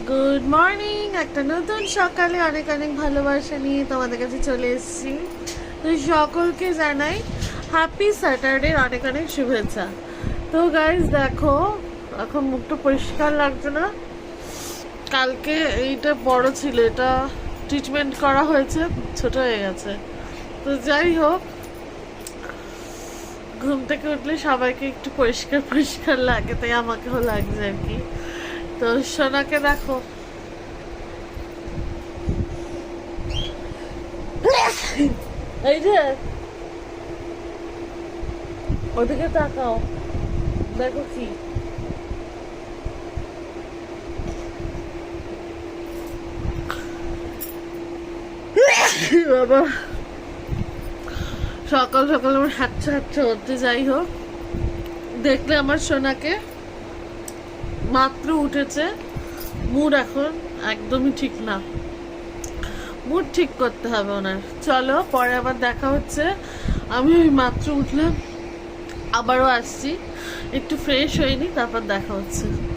Good morning. একটা নতুন সকালে অনেক অনেক ভালোবাসা নিয়ে তোমাদের কাছে চলে এসেছি। তো সকলকে জানাই হ্যাপি স্যাটারডের অনেক অনেক শুভেচ্ছা। তো গাইজ দেখো, এখন মুখটা পরিষ্কার লাগছে না। কালকে এইটা বড় ছিল, এটা ট্রিটমেন্ট করা হয়েছে, ছোট হয়ে গেছে। তো যাই হোক, ঘুম থেকে উঠলে সবাইকে একটু পরিষ্কার পরিষ্কার লাগে, তাই আমাকেও লাগছে আর কি। তো সোনাকে দেখো, এই যে ওদিকে তাকাও, দেখো কি বাবা, সকাল সকাল আমার হাঁটছে হাঁটছে হতে। যাই হোক, দেখলে আমার সোনাকে মাত্র উঠেছে, মুড এখন একদমই ঠিক না, মুড ঠিক করতে হবে ওনার। চলো পরে আবার দেখা হচ্ছে। আমি ওই মাত্র উঠলাম, আবারও আসছি, একটু ফ্রেশ হয়নি, তারপর দেখা হচ্ছে।